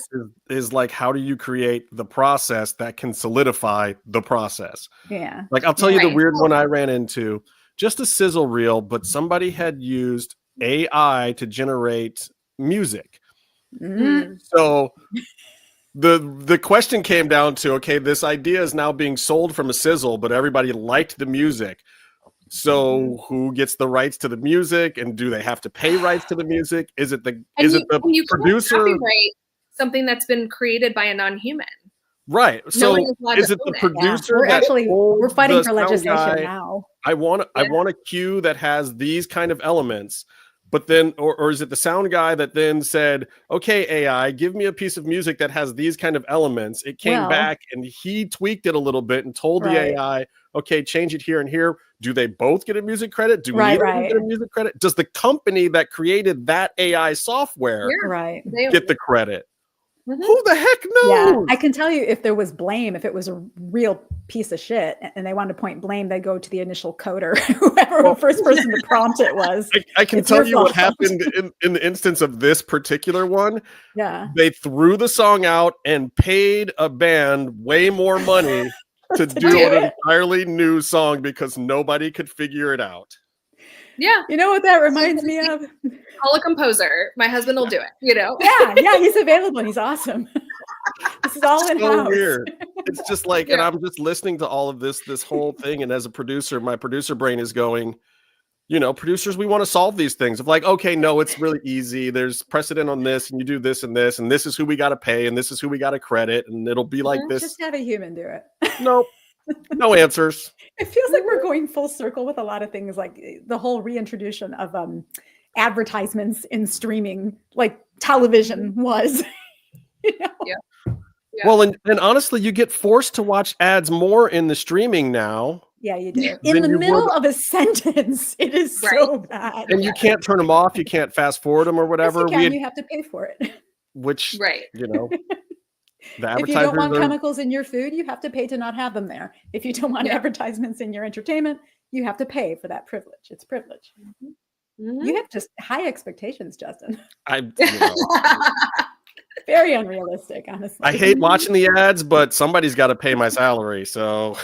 is like, how do you create the process that can solidify the process? Yeah. Like, I'll tell you the weird one I ran into, just a sizzle reel, but somebody had used AI to generate music. So the question came down to, okay, this idea is now being sold from a sizzle, but everybody liked the music. So who gets the rights to the music, and do they have to pay rights to the music? Is it the producer? Copyright something that's been created by a non-human. Right. So is it the producer? We're fighting for legislation now. I want a cue that has these kind of elements. But then, or is it the sound guy that then said, okay, AI, give me a piece of music that has these kind of elements. It came back and he tweaked it a little bit and told the AI, okay, change it here and here. Do they both get a music credit? Do neither get a music credit? Does the company that created that AI software get the credit? Who the heck Yeah, knows? I can tell you if there was blame, if it was a real piece of shit and they wanted to point blame, they'd go to the initial coder, whoever the first person to prompt it was. I can It's tell your you what fault. happened in the instance of this particular one. Yeah. They threw the song out and paid a band way more money to do an entirely new song because nobody could figure it out. Yeah. You know what that reminds me of? Call a composer. My husband will do it, you know? Yeah, he's available. He's awesome. This is all in So house. weird. It's just like, and I'm just listening to all of this whole thing. And as a producer, my producer brain is going, you know, producers, we want to solve these things of like, okay, no, it's really easy. There's precedent on this, and you do this, and this is who we got to pay, and this is who we got to credit, and it'll be like this. Just have a human do it. Nope. No answers. It feels like we're going full circle with a lot of things, like the whole reintroduction of advertisements in streaming, like television was. You know? Yeah. Well, and honestly, you get forced to watch ads more in the streaming now. Yeah, you do. In the middle of a sentence, it is so bad. And you can't turn them off. You can't fast forward them or whatever. Yes, you have to pay for it. Which, you know, the if you don't want chemicals in your food, you have to pay to not have them there. If you don't want advertisements in your entertainment, you have to pay for that privilege. It's privilege. You have just high expectations, Justin. Very unrealistic, honestly. I hate watching the ads, but somebody's got to pay my salary. So,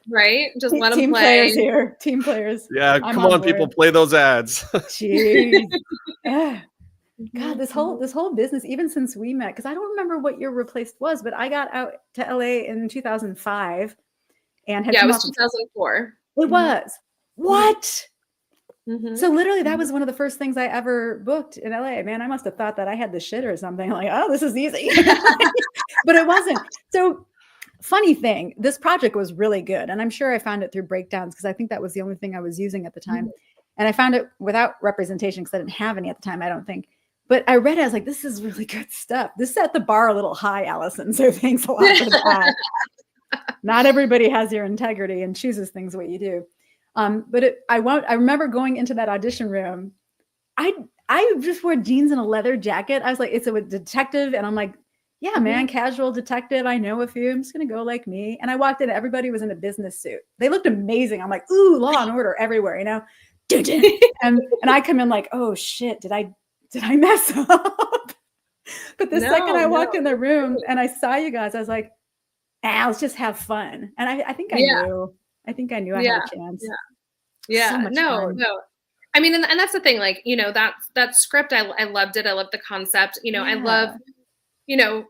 right? Just let them Team play. Players here. Team players. Yeah, come on, people, play those ads. Jeez. God, this whole business, even since we met, because I don't remember what your replaced was, but I got out to LA in 2005 and had it was 2004. It was. What? So literally that was one of the first things I ever booked in LA. Man, I must have thought that I had the shit or something. Like, oh, this is easy. But it wasn't. So funny thing, this project was really good. And I'm sure I found it through breakdowns because I think that was the only thing I was using at the time. And I found it without representation because I didn't have any at the time, I don't think. But I read it, I was like, this is really good stuff. This set the bar a little high, Allison. So thanks a lot for that. Not everybody has your integrity and chooses things the way you do. But I remember going into that audition room. I just wore jeans and a leather jacket. I was like, it's a detective. And I'm like, yeah, man, casual detective. I know a few. I'm just going to go like me. And I walked in, everybody was in a business suit. They looked amazing. I'm like, ooh, Law and Order everywhere, you know? And I come in like, oh shit, did I mess up? But the second I walked in the room and I saw you guys, I was like, let's just have fun. And I think I knew. I think I knew I had a chance. Yeah. So No. I mean, and that's the thing, like, you know, that script, I loved it. I loved the concept. You know, I love, you know,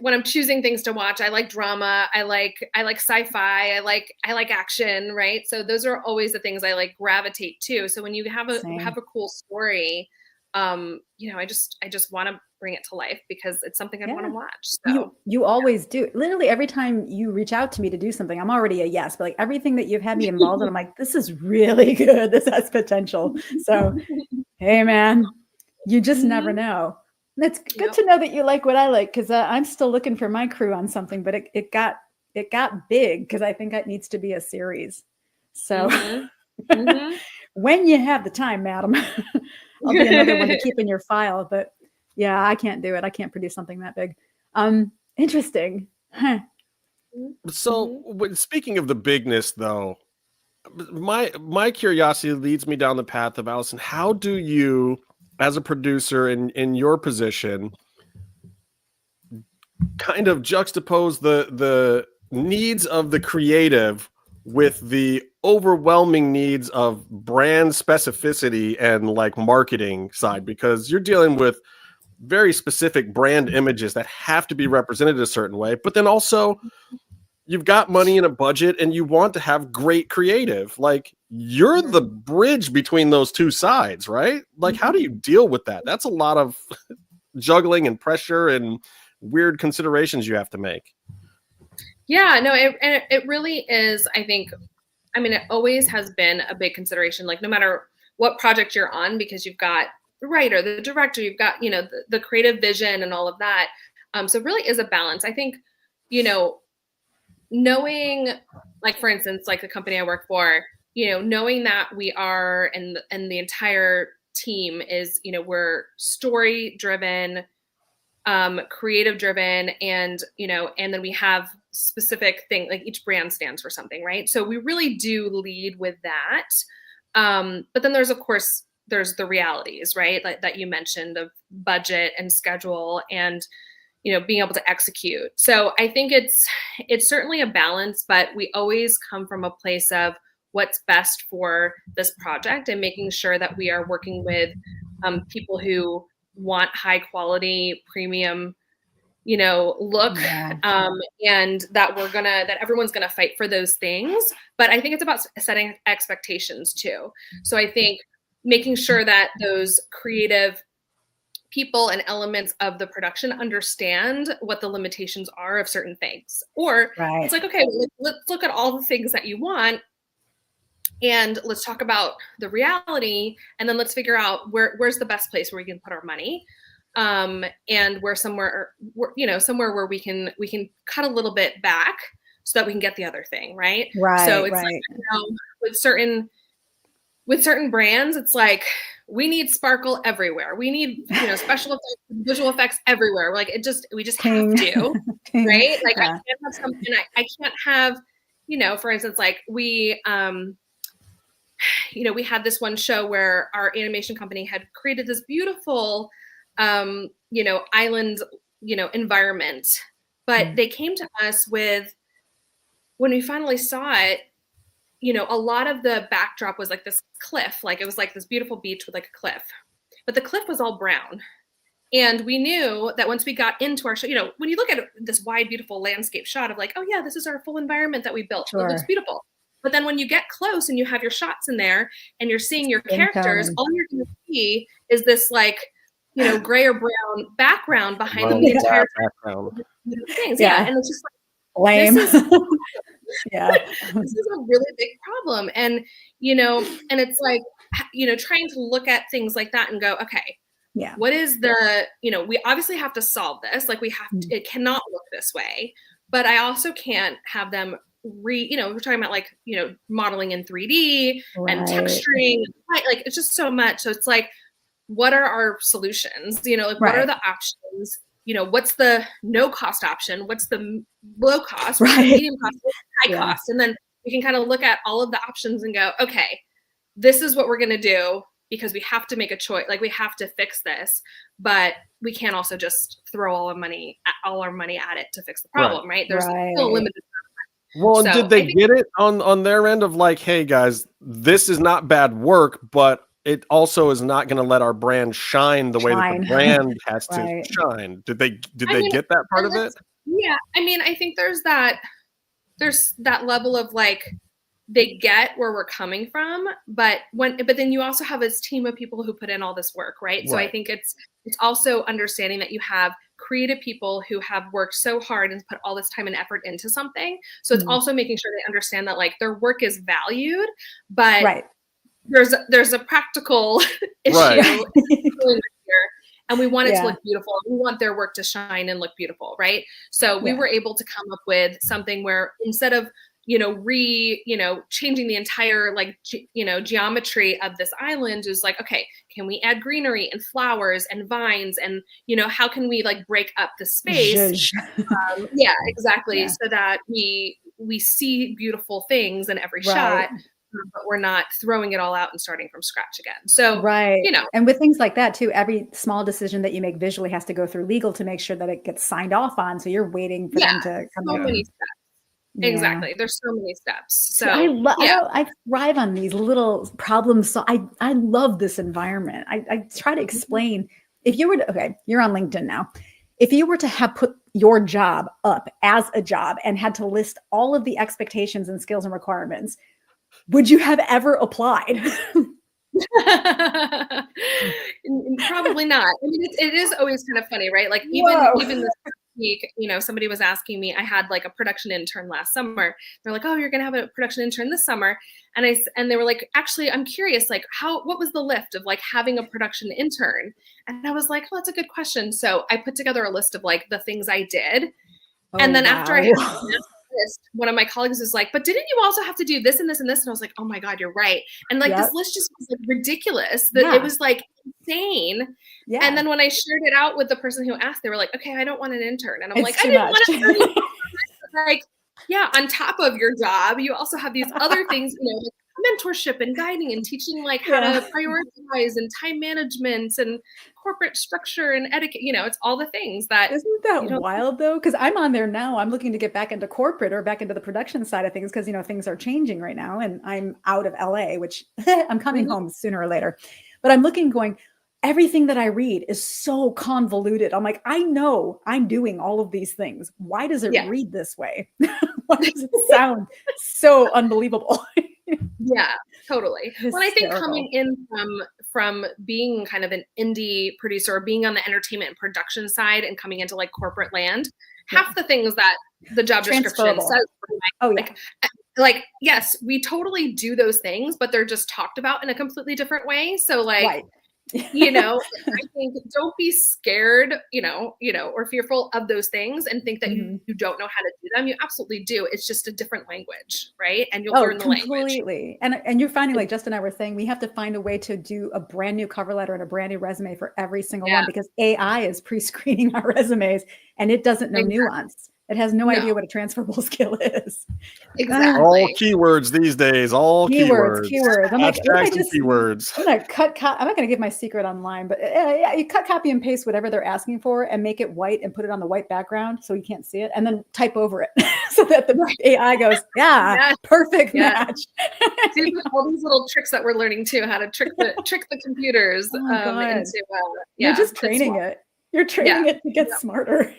when I'm choosing things to watch, I like drama. I like sci-fi. I like action. Right. So those are always the things I like gravitate to. So when you have a cool story, you know, I just want to bring it to life because it's something I want to watch. So you always do. Literally every time you reach out to me to do something, I'm already a yes, but like everything that you've had me involved in, I'm like, this is really good. This has potential. So, hey man, you just never know. And it's good to know that you like what I like. Cause I'm still looking for my crew on something, but it got big. Cause I think it needs to be a series. So when you have the time, madam, I'll be another one to keep in your file, but yeah, I can't do it. I can't produce something that big. Interesting. Huh. So speaking of the bigness though, my curiosity leads me down the path of Allison. How do you, as a producer in your position, kind of juxtapose the needs of the creative with the overwhelming needs of brand specificity and like marketing side? Because you're dealing with very specific brand images that have to be represented a certain way, but then also you've got money in a budget and you want to have great creative. Like, you're the bridge between those two sides, right? Like, how do you deal with that? That's a lot of juggling and pressure and weird considerations you have to make. Yeah, no, it really is. I think, I mean, it always has been a big consideration, like no matter what project you're on, because you've got the writer, the director, you've got, you know, the creative vision and all of that. So it really is a balance. I think, you know, knowing, like, for instance, like the company I work for, you know, knowing that we are, and the entire team is, you know, we're story driven, creative driven, and, and then we have specific thing, like each brand stands for something, right? So we really do lead with that. But then there's, of course, there's the realities, right? Like that you mentioned, of budget and schedule and, being able to execute. So I think it's certainly a balance, but we always come from a place of what's best for this project and making sure that we are working with people who want high quality, premium, look, and that everyone's gonna fight for those things. But I think it's about setting expectations too. So I think making sure that those creative people and elements of the production understand what the limitations are of certain things. Or it's like, okay, let's look at all the things that you want, and let's talk about the reality, and then let's figure out where's the best place where we can put our money, and somewhere where we can cut a little bit back so that we can get the other thing, right? So it's like, with certain brands, it's like, we need sparkle everywhere. We need, special effects, visual effects everywhere. Like we just have to, right? Like I can't have something. I can't have, for instance, like we had this one show where our animation company had created this beautiful, island, environment, but they came to us with, when we finally saw it, a lot of the backdrop was like this cliff, like it was like this beautiful beach with like a cliff, but the cliff was all brown. And we knew that once we got into our show, when you look at this wide, beautiful landscape shot of like, oh yeah, this is our full environment that we built. It looks beautiful. But then when you get close and you have your shots in there and you're seeing your characters, all you're going to see is this like, gray or brown background behind them the entire background things. Yeah. And it's just like, lame. This is a really big problem. And, and it's like, trying to look at things like that and go, okay, what is the, we obviously have to solve this. Like we have to, it cannot look this way, but I also can't have them we're talking about like, modeling in 3D and texturing, like it's just so much. So it's like, what are our solutions? Like what are the options? What's the no cost option? What's the low cost? What's the medium cost? What's the high cost? And then we can kind of look at all of the options and go, okay, this is what we're going to do, because we have to make a choice. Like we have to fix this, but we can't also just throw all our money at it to fix the problem, right? There's still a limited. Well, and did they get it on their end of like, hey guys, this is not bad work, but it also is not going to let our brand shine the way that the brand has to shine. Did they get that part of it? Yeah. I mean, I think there's that level of like, they get where we're coming from, but then you also have this team of people who put in all this work, right? So I think it's also understanding that you have creative people who have worked so hard and put all this time and effort into something. So it's also making sure they understand that like their work is valued, but there's a practical issue and we want it to look beautiful. We want their work to shine and look beautiful, right? So we were able to come up with something where instead of changing the entire geometry of this island, is like, okay, can we add greenery and flowers and vines and how can we like break up the space? Exactly. So that we see beautiful things in every shot, but we're not throwing it all out and starting from scratch again. So and with things like that too, every small decision that you make visually has to go through legal to make sure that it gets signed off on. So you're waiting for them to come in. Many steps. Exactly. There's so many steps. So I thrive on these little problems. So I love this environment. I try to explain, if you were to, you're on LinkedIn now. If you were to have put your job up as a job and had to list all of the expectations and skills and requirements, would you have ever applied? Probably not. I mean, it is always kind of funny, right? Like even this week, somebody was asking me, I had like a production intern last summer. They're like, oh, you're going to have a production intern this summer. And they were like, actually, I'm curious, like what was the lift of like having a production intern? And I was like, well, that's a good question. So I put together a list of like the things I did. And then after I had this list, one of my colleagues was like, but didn't you also have to do this and this and this? And I was like, oh my God, you're right. And like this list just was like ridiculous that it was like insane. Yeah. And then when I shared it out with the person who asked, they were like, okay, I don't want an intern. And I'm It's like, I too didn't much. want to like, yeah, on top of your job, you also have these other things, like mentorship and guiding and teaching like how to prioritize and time management and corporate structure and etiquette. It's all the things that Isn't that wild though? Because I'm on there now. I'm looking to get back into corporate or back into the production side of things because things are changing right now, and I'm out of LA, which I'm coming home sooner or later. But I'm looking, going, everything that I read is so convoluted. I'm like, I know I'm doing all of these things. Why does it read this way? Why does it sound so unbelievable? Yeah, totally. Hysterical. Well, I think coming in from being kind of an indie producer, or being on the entertainment and production side, and coming into like corporate land, half the things that the job description says, like, yes, we totally do those things, but they're just talked about in a completely different way. So like, I think don't be scared, or fearful of those things and think that you don't know how to do them. You absolutely do. It's just a different language, right? And you'll learn the language. Completely. And you're finding, like Justin and I were saying, we have to find a way to do a brand new cover letter and a brand new resume for every single one, because AI is pre-screening our resumes and it doesn't know nuance. It has no idea what a transferable skill is. Exactly. All keywords these days. All keywords. I'm like, keywords. I'm gonna I'm not gonna give my secret online, but you cut, copy, and paste whatever they're asking for, and make it white and put it on the white background so you can't see it, and then type over it so that the AI goes, perfect match. See, all these little tricks that we're learning too, how to trick the computers into. You're just training it. You're training it to get smarter.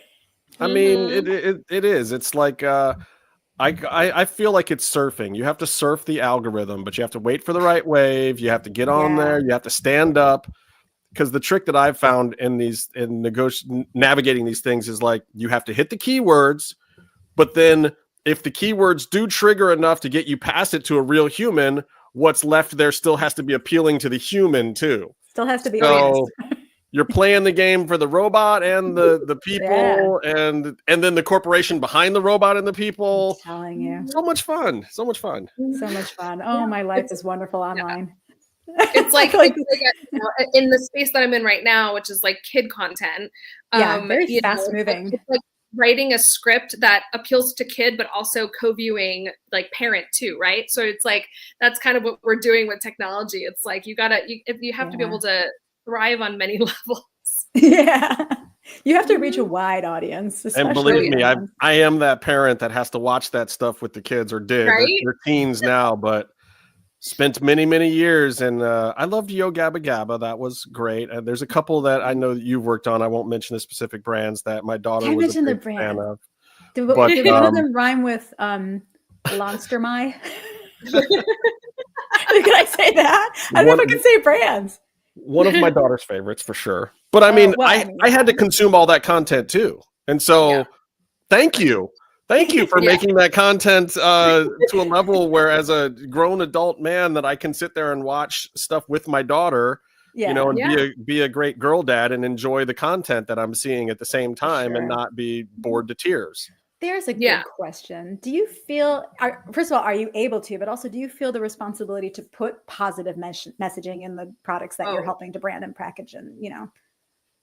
I mean, it is. It's like I feel like it's surfing. You have to surf the algorithm, but you have to wait for the right wave. You have to get on there. You have to stand up. Because the trick that I've found in navigating these things is like, you have to hit the keywords, but then if the keywords do trigger enough to get you past it to a real human, what's left there still has to be appealing to the human too. Still has to be. You're playing the game for the robot and the people and then the corporation behind the robot and the people. I'm telling you. So much fun. So much fun. Oh, my life is wonderful online. It's like in the space that I'm in right now, which is like kid content. Very fast moving. It's like writing a script that appeals to kid, but also co-viewing like parent too, right? So it's like, that's kind of what we're doing with technology. It's like, you have to be able to thrive on many levels. You have to reach a wide audience. And believe me, I am that parent that has to watch that stuff with the kids, or did. Right? They're teens now, but spent many, many years. And I loved Yo Gabba Gabba. That was great. And there's a couple that I know that you've worked on. I won't mention the specific brands that my daughter was a big fan of. Did one of them rhyme with Lonstermy? Can I say that? I don't know if I can say brands. One of my daughter's favorites for sure. But I mean, I had to consume all that content too. And so thank you. Thank you for making that content to a level where, as a grown adult man, that I can sit there and watch stuff with my daughter, and be a great girl dad and enjoy the content that I'm seeing at the same time and not be bored to tears. There's a good question. Do you feel, first of all, are you able to, but also do you feel the responsibility to put positive messaging in the products that you're helping to brand and package and,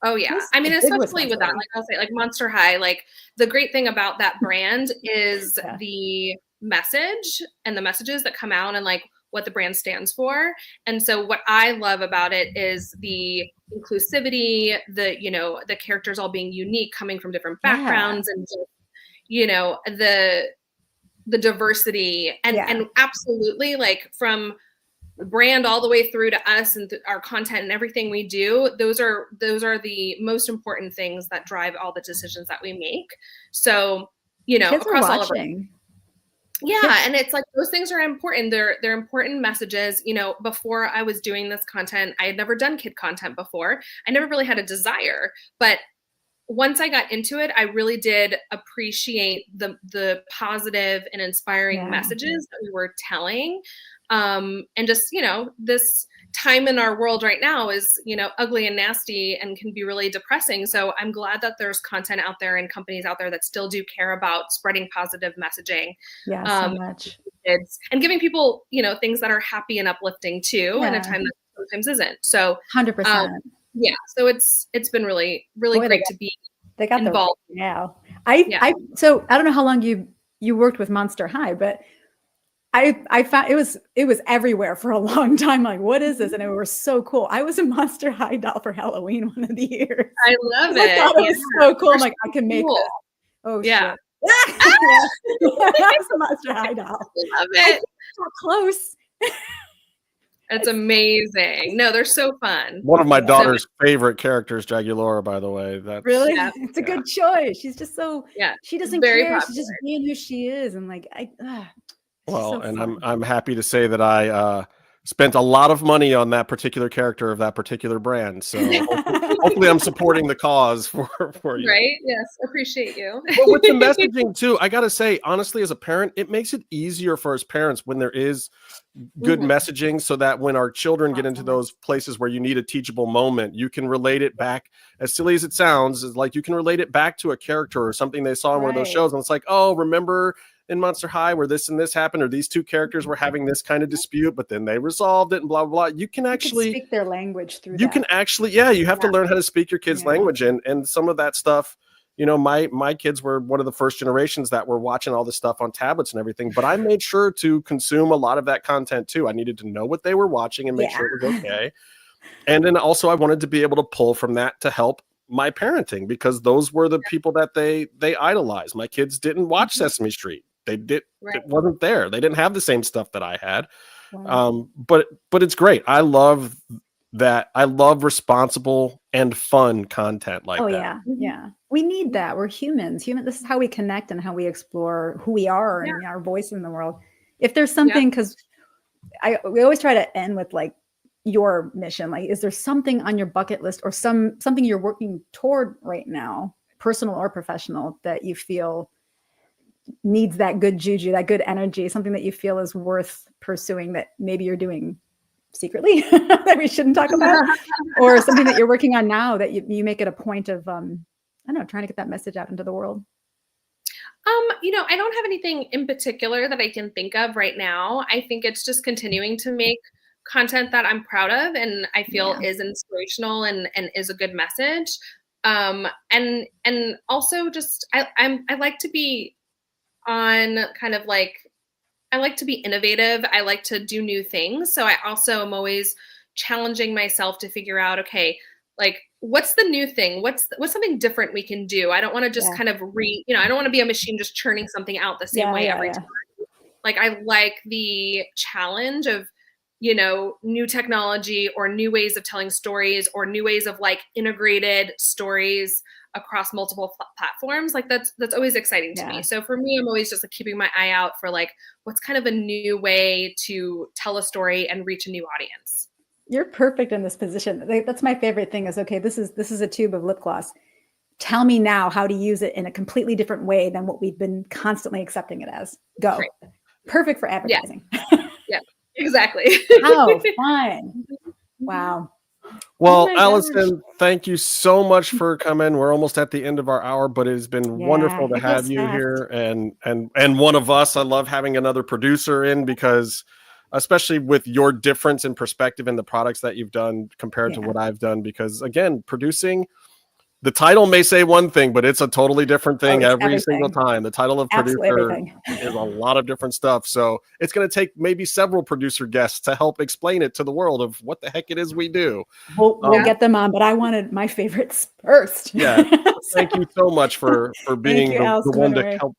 Oh yeah. I mean, especially with that, like I'll say, like Monster High, like the great thing about that brand is the message and the messages that come out and like what the brand stands for. And so what I love about it is the inclusivity, the characters all being unique, coming from different backgrounds, and just, the diversity and absolutely, like, from the brand all the way through to us and our content and everything we do, those are the most important things that drive all the decisions that we make. So, kids across are all of our, watching. and it's like, those things are important. They're important messages. Before I was doing this content, I had never done kid content before. I never really had a desire, but once I got into it, I really did appreciate the positive and inspiring messages that we were telling. And just, this time in our world right now is, ugly and nasty and can be really depressing. So I'm glad that there's content out there and companies out there that still do care about spreading positive messaging. So much. Kids, and giving people, things that are happy and uplifting too, in a time that's so sometimes isn't. So 100%. yeah, so it's been really, really Boy, great to be they got involved. So I don't know how long you worked with Monster High, but I found it was everywhere for a long time. Like, what is this? And it was so cool. I was a Monster High doll for Halloween one of the years. I love it. I thought it was so cool. I'm like, I can make this. Oh yeah. shit. I was a Monster High doll. Love it. So close. It's amazing. No, they're so fun. One of my daughter's favorite characters, Jagulora, by the way. That's really, it's a good choice. She's just so she doesn't care. Popular. She's just being who she is, and like well, so and I'm happy to say that I spent a lot of money on that particular character of that particular brand. So hopefully I'm supporting the cause for you. Right? Yes, appreciate you. But with the messaging too, I gotta say, honestly, as a parent, it makes it easier for us parents when there is good messaging, so that when our children get into those places where you need a teachable moment, you can relate it back. As silly as it sounds, is like you can relate it back to a character or something they saw in one of those shows, and it's like, oh, remember in Monster High where this and this happened, or these two characters were having this kind of dispute, but then they resolved it and blah blah blah. You can actually speak their language through. You can actually, you have to learn how to speak your kids' language, and some of that stuff. You know, my kids were one of the first generations that were watching all this stuff on tablets and everything, but I made sure to consume a lot of that content too. I neided to know what they were watching and make sure it was okay. And then also I wanted to be able to pull from that to help my parenting, because those were the people that they idolized. My kids didn't watch Sesame Street. It wasn't there. They didn't have the same stuff that I had. But it's great. I love that. I love responsible and fun content like that. Yeah. We need that. We're humans. This is how we connect and how we explore who we are and our voice in the world. If there's something, because we always try to end with like your mission. Like, is there something on your bucket list or something you're working toward right now, personal or professional, that you feel needs that good juju, that good energy, something that you feel is worth pursuing that maybe you're doing secretly that we shouldn't talk about, or something that you're working on now that you make it a point of, I don't know, trying to get that message out into the world? I don't have anything in particular that I can think of right now. I think it's just continuing to make content that I'm proud of and I feel is inspirational and is a good message. And also just, I like to be on kind of like, I like to be innovative. I like to do new things. So I also am always challenging myself to figure out, okay, like, what's the new thing? What's something different we can do? I don't want to just kind of I don't want to be a machine just churning something out the same way every time. Like, I like the challenge of, new technology or new ways of telling stories or new ways of like integrated stories across multiple platforms. Like that's always exciting to me. So for me, I'm always just like keeping my eye out for like, what's kind of a new way to tell a story and reach a new audience. You're perfect in this position. That's my favorite thing is, okay, this is a tube of lip gloss. Tell me now how to use it in a completely different way than what we've been constantly accepting it as. Go. Right. Perfect for advertising. Yeah, exactly. How fun. Wow. Well, Allison, thank you so much for coming. We're almost at the end of our hour, but it has been wonderful to have you here. And one of us, I love having another producer in, because especially with your difference in perspective in the products that you've done compared to what I've done, because again, producing, the title may say one thing, but it's a totally different thing every single time. The title of producer is a lot of different stuff. So it's going to take maybe several producer guests to help explain it to the world of what the heck it is we do. We'll get them on, but I wanted my favorites first. Yeah. Thank you so much for being the one to help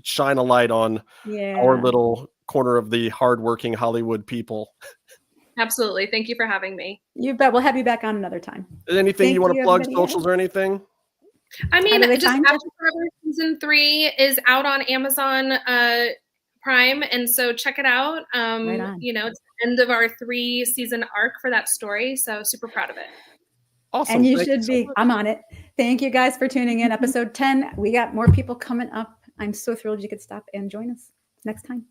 shine a light on our little corner of the hardworking Hollywood people. Absolutely. Thank you for having me. You bet. We'll have you back on another time. Anything you want to plug, socials or anything? I mean, just After Forever season 3 is out on Amazon Prime, and so check it out. Right on. It's the end of our 3-season arc for that story, so super proud of it. Awesome. And you should be. I'm on it. Thank you guys for tuning in. Episode 10. We got more people coming up. I'm so thrilled you could stop and join us next time.